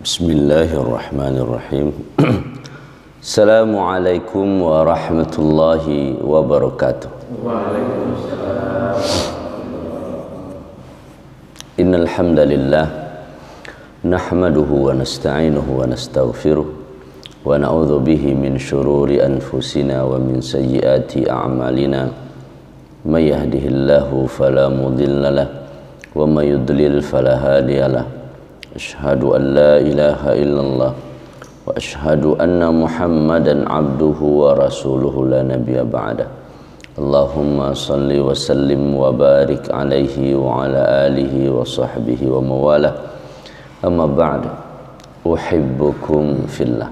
Bismillahirrahmanirrahim. Assalamualaikum warahmatullahi wabarakatuh. Waalaikumsalam. Innal hamdalillah nahmaduhu wa nasta'inuhu wa nastaghfiruh wa na'udzu bihi min shururi anfusina wa min sayyiati a'malina. May yahdihillahu fala mudilla lahu wa may yudlil fala hadiya lahu. Asyhadu an la ilaha illallah wa asyhadu anna Muhammadan abduhu wa rasuluhu la nabiyya ba'da. Allahumma salli wa sallim wa barik alaihi wa ala alihi wa sahbihi wa mawala. Amma ba'du. Uhibbukum fillah.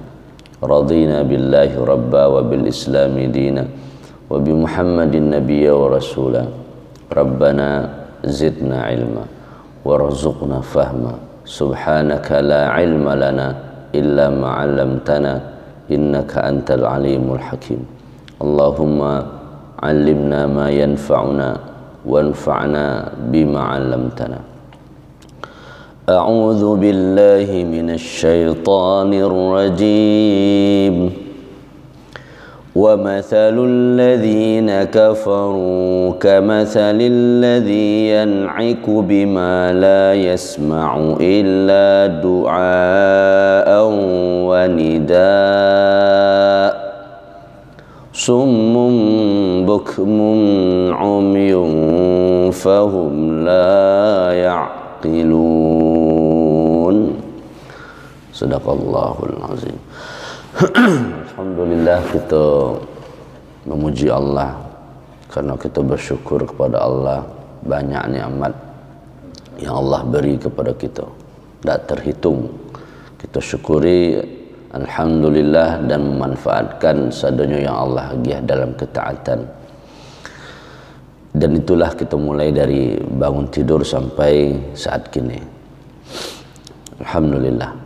Radina billahi rabba wa bil islami dina wa bi Muhammadin nabiyya wa rasula. Rabbana zidna ilma warzuqna fahma. Subhanaka la ilma lana illa ma 'allamtana innaka antal alimul hakim. Allahumma 'allimna ma yanfa'una wanfa'na bima 'allamtana. A'udzu billahi minasy syaithanir rajim. وَمَثَلُ الَّذِينَ كَفَرُوا كَمَثَلِ الَّذِي يَنْعِكُ بِمَا لَا يَسْمَعُ إِلَّا دُعَاءً وَنِدَاءً صُمٌّ بُكْمٌ عُمْيٌ فَهُمْ لَا يَعْقِلُونَ. Sadaqallahul azim. Alhamdulillah, kita memuji Allah karena kita bersyukur kepada Allah banyak nikmat yang Allah beri kepada kita, tak terhitung. Kita syukuri alhamdulillah dan memanfaatkan seadanya yang Allah bagi dalam ketaatan. Dan itulah kita mulai dari bangun tidur sampai saat kini. Alhamdulillah.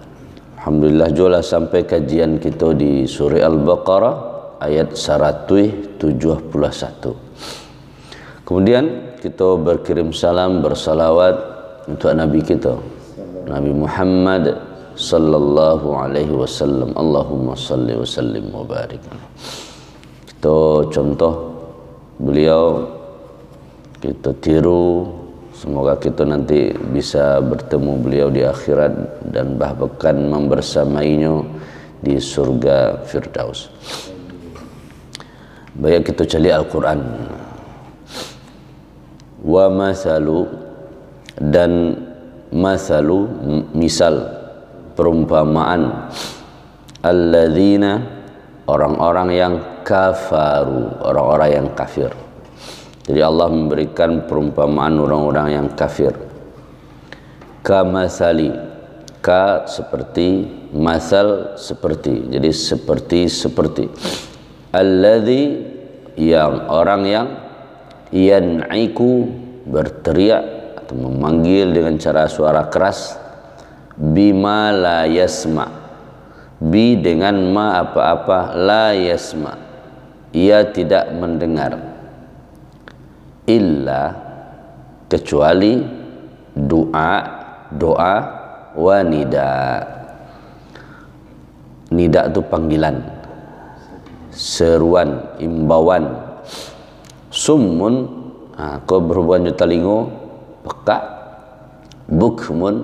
Alhamdulillah jualah sampai kajian kita di surah Al-Baqarah ayat 171. Kemudian kita berkirim salam bersalawat untuk Nabi kita, Nabi Muhammad sallallahu alaihi wasallam. Allahumma salli wa sallim wa barik. Kita contoh beliau, kita tiru. Semoga kita nanti bisa bertemu beliau di akhirat dan bahkan membersamainya di surga Firdaus. Baik, kita cari Al-Quran. Wa masalu, dan masalu misal, perumpamaan, alladzina, orang-orang yang kafaru, orang-orang yang kafir. Jadi Allah memberikan perumpamaan orang-orang yang kafir. Kamasali, ka seperti, masal seperti. Jadi seperti. Alladzi, yang orang yang yan'iku, berteriak atau memanggil dengan cara suara keras, bima la yasma, bi dengan ma apa-apa, la yasma, ia tidak mendengar, illa kecuali doa wa nida. Nida itu panggilan, seruan, imbauan. Summun, kau berhubungan dengan telinga, peka. Bukmun,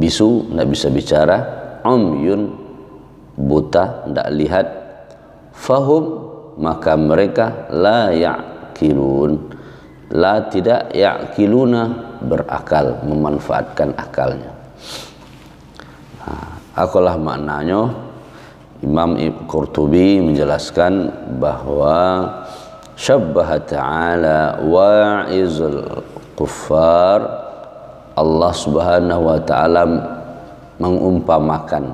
bisu, tidak bisa bicara. Umyun, buta, tidak lihat. Fahum, maka mereka la la tidak ya'kiluna, berakal, memanfaatkan akalnya. Akulah maknanya. Imam Qurtubi menjelaskan bahwa syabbaha ta'ala wa'izul kuffar, Allah subhanahu wa ta'ala mengumpamakan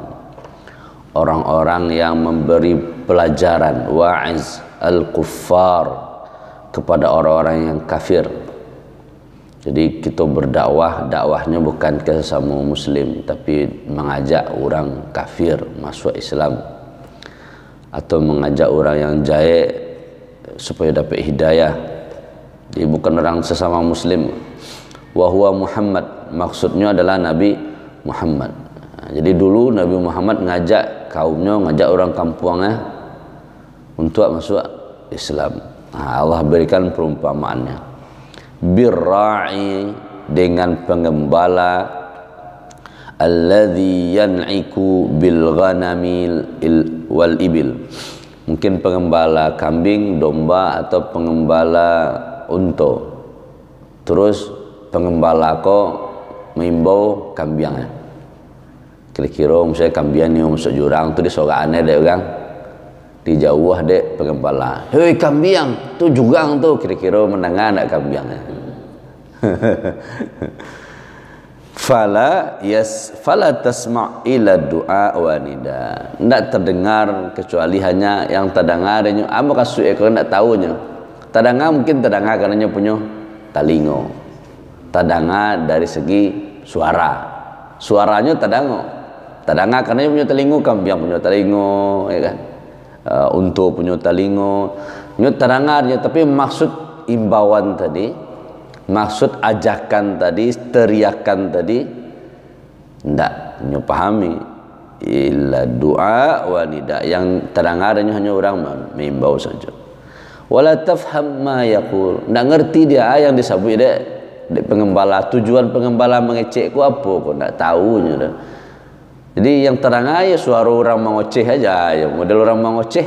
orang-orang yang memberi pelajaran, wa'iz al-kuffar, kepada orang-orang yang kafir. Jadi kita berdakwah, dakwahnya bukan ke sesama muslim, tapi mengajak orang kafir masuk Islam, atau mengajak orang yang jahil supaya dapat hidayah. Jadi bukan orang sesama muslim. Wa huwa Muhammad, maksudnya adalah Nabi Muhammad. Jadi dulu Nabi Muhammad ngajak kaumnya, ngajak orang kampungnya untuk masuk Islam. Allah berikan perumpamaannya. Birra'i, dengan pengembala, alladzi yan'iku bil ghanamil wal ibil. Mungkin pengembala kambing, domba, atau pengembala unta. Terus pengembala ko mengimbau kambingnya. Kira-kira misalnya kambing ni masuk jurang tu disorakannya dek orang. Dijauh dek pengembala. Hei kambing, tu jurang tu, kira-kira mendengar nak kambingnya. fala tasma' ila du'a wa nida. Tidak terdengar kecuali hanya yang terdengar nya. Apa kasut ekor nak tahunya. Terdengar mungkin terdengar kerana punya talingo. Terdengar dari segi suara. Suaranya terdengar. Terdengar kerana punya telingo, kambing punya telingo, ya kan. Untuk punya telingo. Nya terdengarnya, tapi maksud imbauan tadi, maksud ajakan tadi, teriakan tadi, tidak nyo pahami. Illa du'a wa nida, yang terdengarnya hanya orang mengimbau saja. Wala tafham ma yaqul, tidak ngerti dia yang disebut dia pengembala. Tujuan pengembala mengecek ku apa, kau tidak tahunya dah. Jadi yang terdengar ya suara orang mengoceh aja, ya model orang mengoceh.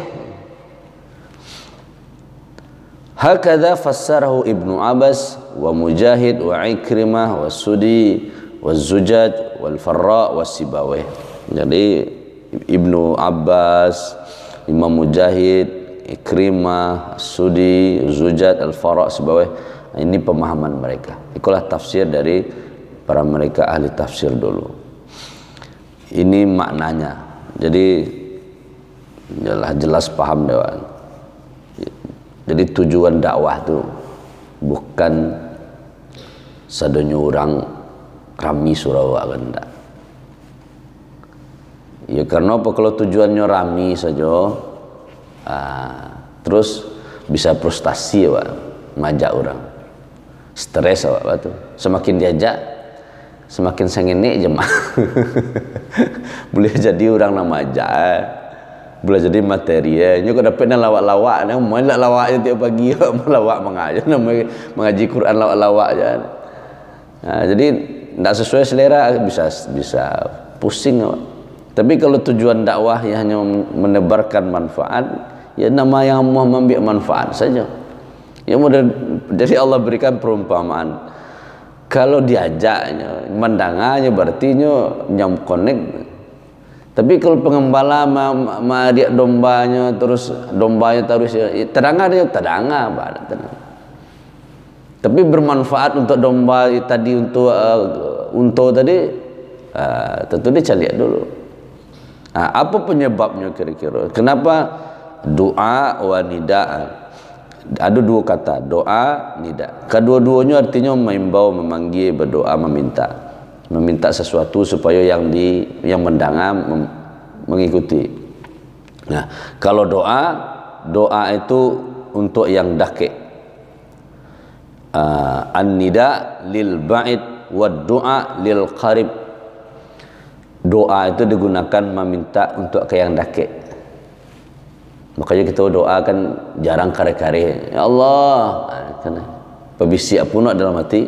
Hakadha fassarahu Ibnu Abbas wa Mujahid wa Ikrimah wa Sudi wa Zujaj wal Farra wa Sibawih. Jadi Ibnu Abbas, Imam Mujahid, Ikrimah, Sudi, Zujaj, Al-Farra, Sibawih, ini pemahaman mereka. Itulah tafsir dari para mereka ahli tafsir dulu. Ini maknanya. Jadi jelas paham dewan. Jadi tujuan dakwah tu bukan sadonya orang rami Sarawak kan tak. Ya karena apa, kalau tujuannya rami saja, terus bisa frustasi awak, majak orang, stres awak tu. Semakin diajak, semakin sengenek je mah. Boleh jadi orang nak majak. Boleh jadi materi nya kau dapat nak lawak-lawak ni, main nak lawak je tiap pagi, melawak mengaji, mengaji Quran lawak-lawak je. Jadi tidak sesuai selera, bisa pusing. Tapi kalau tujuan dakwah yang hanya menebarkan manfaat, ya nama yang mau mengambil manfaat saja. Ya jadi Allah berikan perumpamaan. Kalau diajaknya, mendengarnya, berartinya nyam connect. Tapi kalau pengembala dia dombanya, terus dombanya terus terdengar dia terdengar. Tapi bermanfaat untuk domba tadi, untuk unta tadi, tentu dia cari lihat dulu. Apa penyebabnya kira-kira? Kenapa doa wa nida? Ada dua kata, doa, nida. Kedua-duanya artinya mengimbau, memanggil, berdoa, meminta sesuatu supaya yang mendengar mengikuti. Nah, kalau doa itu untuk yang dakik. An-nida lil ba'id wa doa lil qarib. Doa itu digunakan meminta untuk ke yang dakik. Makanya kita doa kan jarang kare-kare. Ya Allah, kan pebisi pun dalam hati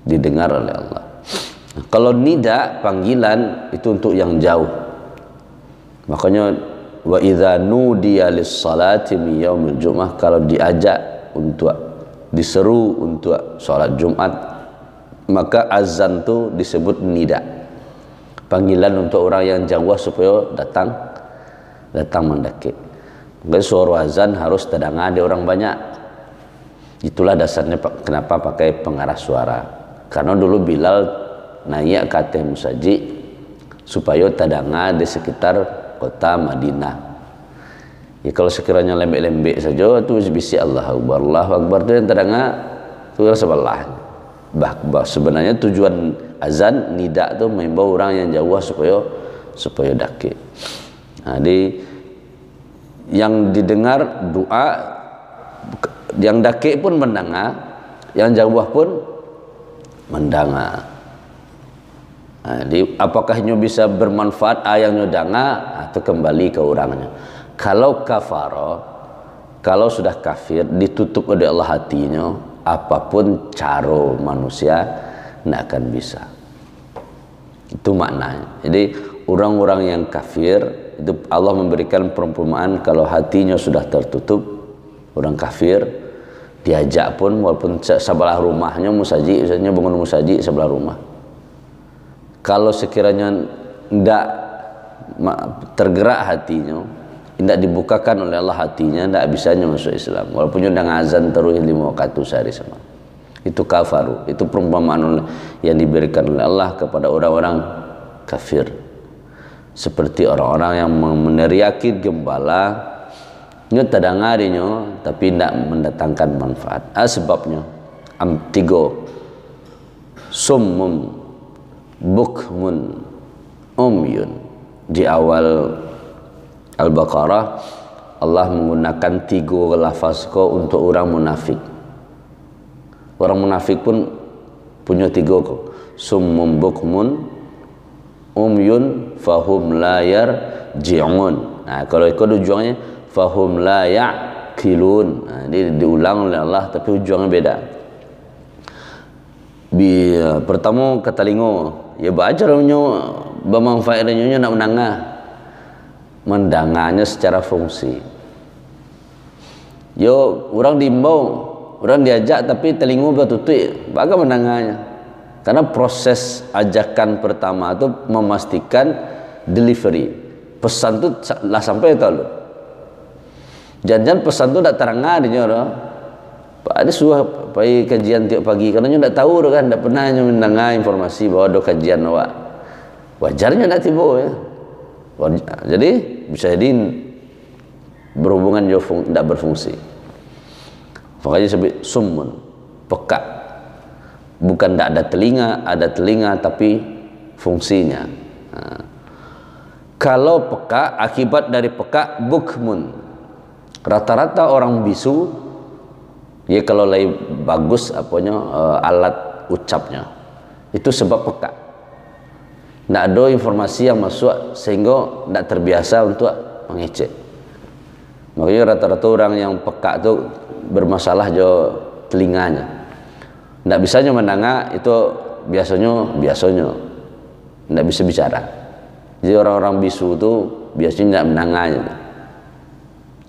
didengar oleh Allah. Kalau nida, panggilan itu untuk yang jauh. Makanya wa idza nudiya lis-salati min yaumil jum'ah, kalau diajak untuk diseru untuk salat Jumat, maka azan itu disebut nida. Panggilan untuk orang yang jauh supaya datang mendekik. Maka suara azan harus terdengar di orang banyak. Itulah dasarnya kenapa pakai pengarah suara. Karena dulu Bilal naik ke atas musajid supaya terdengar di sekitar kota Madinah. Ya kalau sekiranya lembek-lembek saja itu bisik Allahu Akbar itu yang terdengar itu sebelah. Sebenarnya tujuan azan nida itu mengimbau orang yang jauh supaya dakik. Jadi yang didengar doa, yang dakik pun mendengar, yang jauh pun mendengar. Apakah nyo bisa bermanfaat yang nyo danga atau kembali ke orangnya. Kalau kafaro, kalau sudah kafir ditutup oleh Allah hatinya, apapun cara manusia tidak akan bisa. Itu maknanya. Jadi orang-orang yang kafir itu Allah memberikan perumpamaan kalau hatinya sudah tertutup. Orang kafir diajak pun walaupun sebelah rumahnya musaji, misalnya bangun musaji sebelah rumah, kalau sekiranya tidak tergerak hatinya, tidak dibukakan oleh Allah hatinya, tidak bisanya masuk Islam walaupun sudah ngazan terus 5 waktu sehari sama. Itu kafaru. Itu perumpamaan yang diberikan oleh Allah kepada orang-orang kafir, seperti orang-orang yang meneriaki gembala nyo tadangarinya tapi tidak mendatangkan manfaat. Sebabnya tiga: summum, bukmun, umyun. Di awal Al-Baqarah Allah menggunakan 3 lafaz untuk orang munafik. Orang munafik pun punya 3 summum, bukmun, umyun, fahum la yarji'un. Nah, kalau itu ujungnya fahum la ya'qilun. Nah, ini diulang oleh Allah tapi ujungnya beda. Pertama kata lingo, ya baca nyo bermanfaatnya nak mendanganya secara fungsi. Yo orang diimbau, orang diajak tapi telingo bertutup, bagaimana mendanganya? Karena proses ajakan pertama itu memastikan delivery. Pesan itu lah sampai itu loh. Jangan pesan itu tidak terang ada ada suah pergi kajian tiap pagi karena nyo tidak tahu kan, tidak pernah nyo mendengar informasi bahwa ada kajian awak. Wajarnya tidak tiba ya. Jadi bisa jadi berhubungan jo tidak berfungsi. Makanya sebut summun, peka. Bukan tidak ada telinga tapi fungsinya. Nah, kalau peka, akibat dari peka bukmun. Rata-rata orang bisu, ya kalau lagi bagus alat ucapnya, itu sebab peka. Tidak ada informasi yang masuk sehingga tidak terbiasa untuk mengecek. Makanya rata-rata orang yang peka itu bermasalah jo telinganya. Tidak bisanya mendengar itu biasanya tidak bisa bicara. Jadi orang-orang bisu itu biasanya tidak mendengar.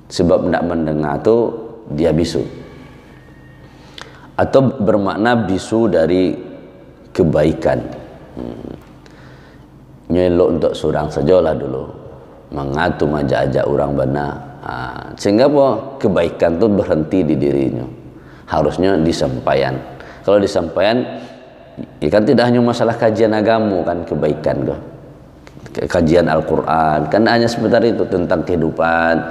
Sebab tidak mendengar itu dia bisu. Atau bermakna bisu dari kebaikan. Nyelok untuk seorang sajalah dulu, mengatur ajak orang benar. Sehingga apa? Kebaikan itu berhenti di dirinya. Harusnya disampaikan. Kalau disampaikan, ya kan tidak hanya masalah kajian agama kan, kebaikan kok. Kajian Al-Quran kan hanya sebentar itu tentang kehidupan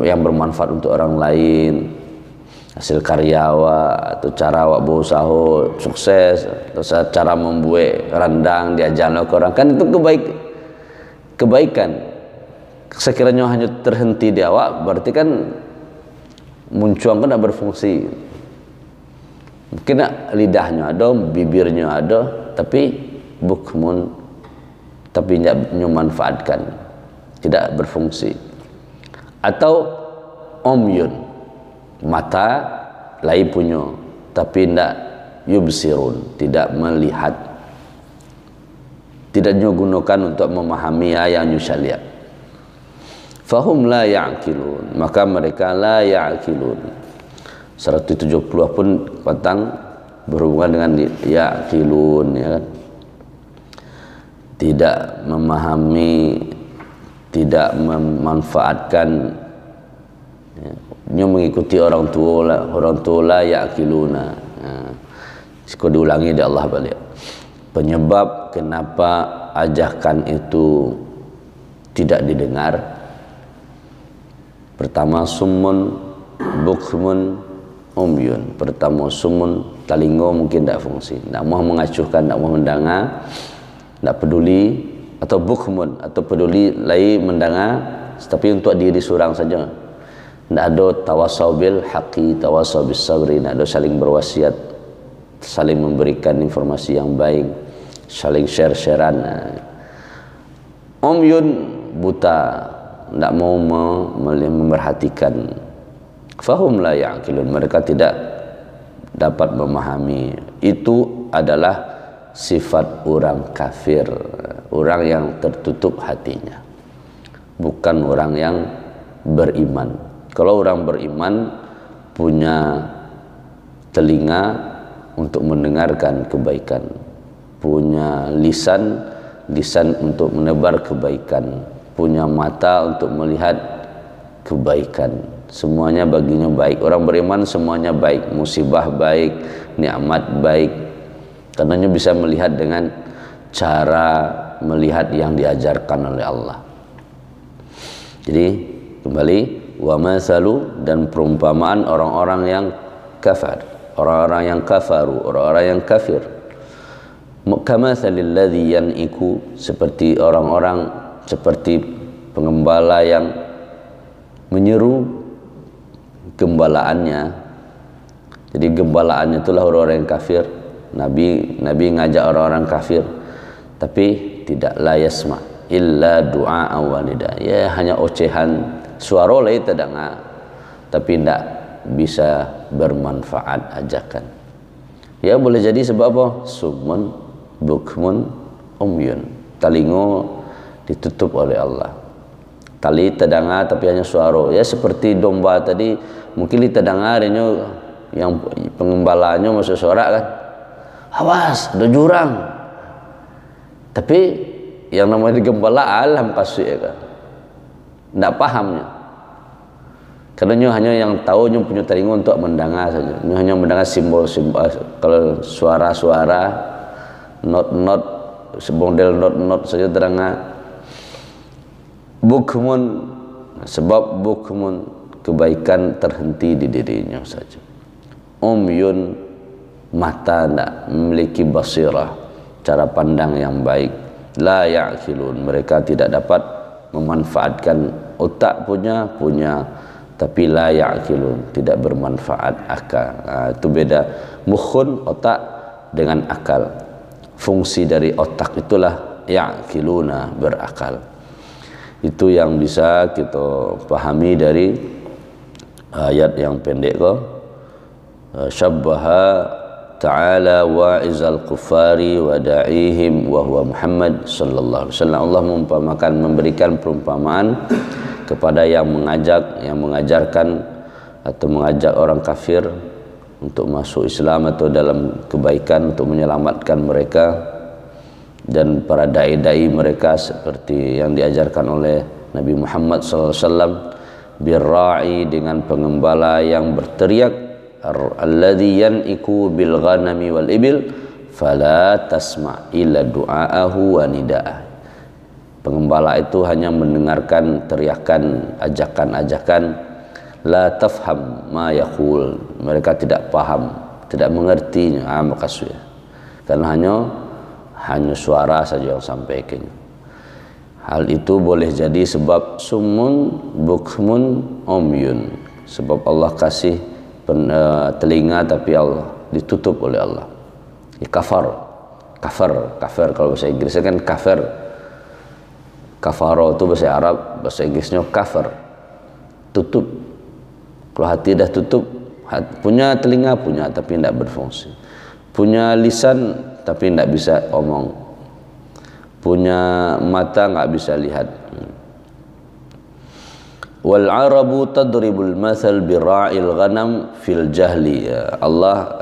yang bermanfaat untuk orang lain, hasil karya awak atau cara awak berusaha sukses atau cara membuat rendang diajarkan ke orang, kan itu kebaikan. Sekiranya hanya terhenti di awak berarti kan muncuang kan tidak berfungsi. Mungkin lidahnya ada, bibirnya ada, tapi bukmun, tapi tidak memanfaatkan, tidak berfungsi. Atau umyun, mata lain punya tapi tidak yubsirun, tidak melihat, tidak digunakan untuk memahami yang syariat. Fahum la ya'qilun, maka mereka la ya'qilun. 170 pun patang berhubungan dengan ya'qilun, ya kan? Tidak memahami, tidak memanfaatkan, ya. Dia mengikuti orang tua la ya'qiluna. Sekali diulangi di Allah balik. Penyebab kenapa ajakan itu tidak didengar, pertama summun, bukmun, umyun. Pertama summun, telinga mungkin tidak fungsi, tidak mau mengacuhkan, tidak mau mendengar, tidak peduli. Atau bukmun, atau peduli lain mendengar tapi untuk diri seorang saja. Tidak ada tawasau bil haqqi, tawasau bis sabri, tidak ada saling berwasiat, saling memberikan informasi yang baik, saling share-sharean. Umyun, buta, tidak mau memperhatikan. Fahum la ya'qilun, mereka tidak dapat memahami. Itu adalah sifat orang kafir, orang yang tertutup hatinya, bukan orang yang beriman. Kalau orang beriman punya telinga untuk mendengarkan kebaikan, punya lisan untuk menebar kebaikan, punya mata untuk melihat kebaikan. Semuanya baginya baik. Orang beriman semuanya baik, musibah baik, nikmat baik, karenanya bisa melihat dengan cara melihat yang diajarkan oleh Allah. Jadi kembali, wa masalu, dan perumpamaan orang-orang yang kafir, orang-orang yang kafaru, orang-orang yang kafir. Kamatsalil ladzi yan'iku, seperti orang-orang, seperti pengembala yang menyeru gembalaannya. Jadi gembalaannya itulah orang-orang yang kafir. Nabi ngajak orang-orang kafir, tapi tidak la yasma illa du'a wa nida. Ya hanya ocehan, suara lain tidak, tapi tidak bisa bermanfaat ajakan. Ya boleh jadi sebab apa? Summun bukmun umyun, talingo ditutup oleh Allah. Tali terdengar tapi hanya suara. Ya seperti domba tadi, mungkin terdengarnya yang pengembalanya masuk suara kan, awas ada jurang, tapi yang namanya gembala alam kasih ya kan, tidak pahamnya. Karena hanya yang tahu, punya telinga untuk mendengar saja, hanya mendengar simbol-simbol. Kalau suara-suara, not sebondel not saja terdengar. Bukmun, sebab bukmun, kebaikan terhenti di dirinya saja. Umyun, mata tidak memiliki basirah, cara pandang yang baik. La ya'qilun, mereka tidak dapat memanfaatkan. Otak punya, tapi la ya'qilun, tidak bermanfaat akal. Itu beda. Mukhun, otak, dengan akal. Fungsi dari otak itulah ya'qiluna, berakal. Itu yang bisa kita pahami dari ayat yang pendek kok. Syabbaha ta'ala wa'izal kufari wa da'ihim wa huwa Muhammad sallallahu alaihi wasallam. Allah memberikan perumpamaan kepada yang mengajarkan atau mengajak orang kafir untuk masuk Islam atau dalam kebaikan, untuk menyelamatkan mereka, dan para dai-dai mereka seperti yang diajarkan oleh Nabi Muhammad SAW. Birra'i, dengan pengembala yang berteriak, alladzi yan'iku bil ghanami wal ibil fala tasma' illa du'aahu wa nida'ah. Pengembala itu hanya mendengarkan teriakan, ajakan-ajakan. La tafham ma yaqul, mereka tidak paham, tidak mengerti maksudnya, karena hanya suara saja yang sampaikan. Hal itu boleh jadi sebab sumun bukmun umyun, sebab Allah kasih telinga tapi Allah ditutup oleh Allah. Kafir kalau bahasa Inggrisnya kan kafir. Kafaro itu bahasa Arab, bahasa Inggrisnya kafir, tutup. Kalau hati dah tutup, punya telinga punya tapi tidak berfungsi, punya lisan tapi tidak bisa omong, punya mata nggak bisa lihat. Wal arabu tadribul mathal bira'il ghanam fil jahli. Allah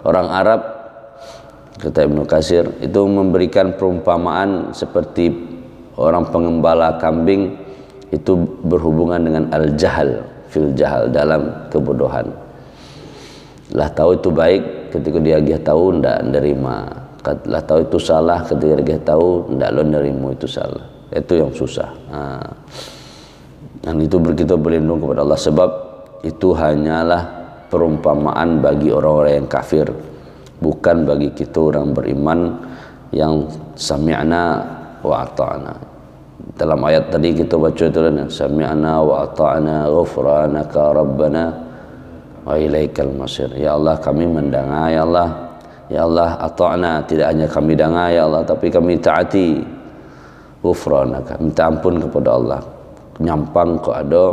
orang Arab, kata Ibnu Katsir, itu memberikan perumpamaan seperti orang pengembala kambing itu berhubungan dengan al-jahal, fil jahal, dalam kebodohan. Lah tahu itu baik, ketika dia tahu ndak nerima. Lah tahu itu salah, ketika dia tahu ndak lo nerima itu salah. Itu yang susah. Dan itu kita berlindung kepada Allah, sebab itu hanyalah perumpamaan bagi orang-orang yang kafir, bukan bagi kita orang beriman yang sami'na wa ata'na. Dalam ayat tadi kita baca itu kan, sami'na wa ata'na ghufranaka rabbana wa ilaikal masir. Ya Allah, kami mendengar, ya Allah, Ya Allah, ata'na, tidak hanya kami dengar ya Allah, tapi kami taati. Ghufranaka, minta ampun kepada Allah. Nyampang kok ada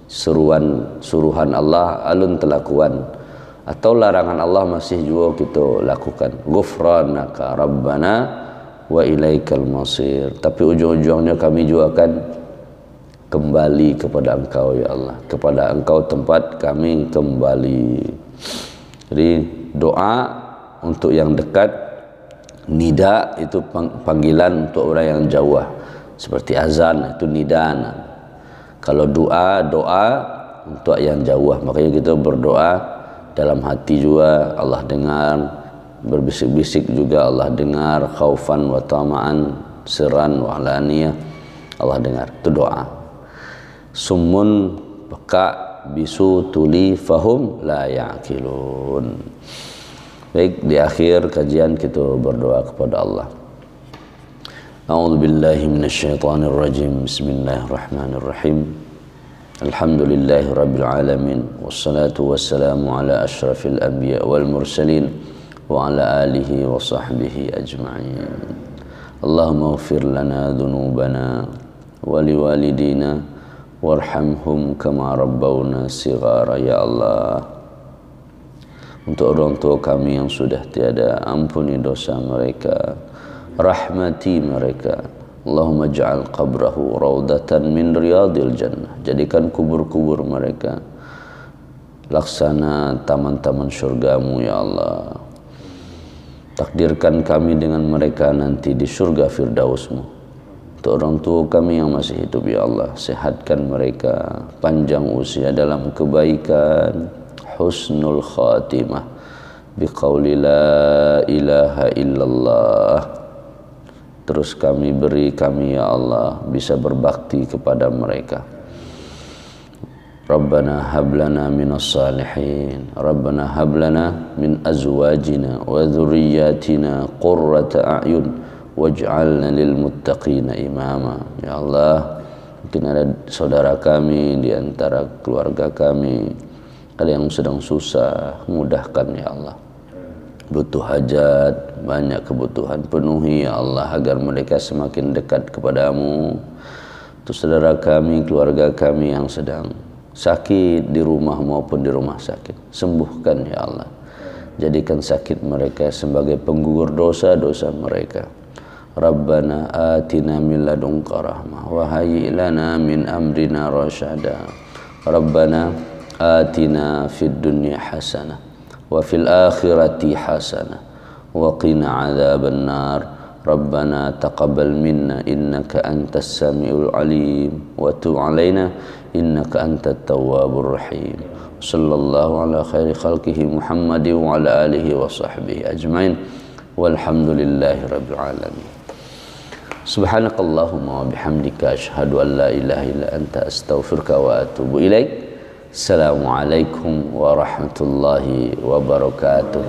suruhan Allah alun telakuan, atau larangan Allah masih juga kita lakukan. Ghufranaka Rabbana wa ilaikal masir. Tapi ujung-ujungnya kami juga akan kembali kepada Engkau ya Allah. Kepada Engkau tempat kami kembali. Jadi doa untuk yang dekat, nida itu panggilan untuk orang yang jauh. Seperti azan itu nidaan. Kalau doa untuk yang jauh. Makanya kita berdoa dalam hati juga Allah dengar, berbisik-bisik juga Allah dengar, khaufan wa tama'an, sirran wa alaniyah, Allah dengar. Itu doa. Summun peka bisu tuli fahum la ya'qilun. Baik, di akhir kajian kita berdoa kepada Allah. A'udzu billahi minasyaitonir rajim. Bismillahirrahmanirrahim. Alhamdulillahi rabbil alamin, wassalatu wassalamu ala asyrafil anbiya wal mursalin wa ala alihi wa sahbihi ajma'in. Allahumma ighfir lana dhunubana wa liwalidina warhamhum kama rabbawna shighara. Ya Allah, untuk orang tua kami yang sudah tiada, ampuni dosa mereka, rahmati mereka. Allahumma ja'al qabrahu raudatan min riyadil jannah. Jadikan kubur-kubur mereka laksana taman-taman syurgamu ya Allah. Takdirkan kami dengan mereka nanti di surga firdausmu. Untuk orang tua kami yang masih hidup ya Allah, sehatkan mereka, panjang usia dalam kebaikan, husnul khatimah, biqauli la ilaha illallah. Terus kami beri kami ya Allah bisa berbakti kepada mereka. Rabbana hablana minas salihin, Rabbana hablana min azwajina wa dhurriyyatina qurrata a'yun waj'alna lil muttaqina imama. Ya Allah, mungkin ada saudara kami di antara keluarga kami, ada yang sedang susah, mudahkan ya Allah. Butuh hajat, banyak kebutuhan, penuhi ya Allah agar mereka semakin dekat kepadamu. Untuk saudara kami, keluarga kami yang sedang sakit di rumah maupun di rumah sakit, sembuhkan ya Allah. Jadikan sakit mereka sebagai penggugur dosa-dosa mereka. Rabbana atina min ladunka rahmah wa hayyi lana min amrina rasyada. Rabbana atina fid dunya hasanah wa fil akhirati hasanah wa qina adzaban nar. Rabbana taqabbal minna innaka antas samiul alim wa tub alaina innaka antat tawwabur rahim. Sallallahu ala khairi khalqihi Muhammadin wa ala alihi wa sahbihi ajmain. Walhamdulillahi rabbil alamin. Subhanakallahumma wa bihamdika asyhadu an la ilaha illa anta astaghfiruka wa atubu ilaik. Assalamualaikum warahmatullahi wabarakatuh.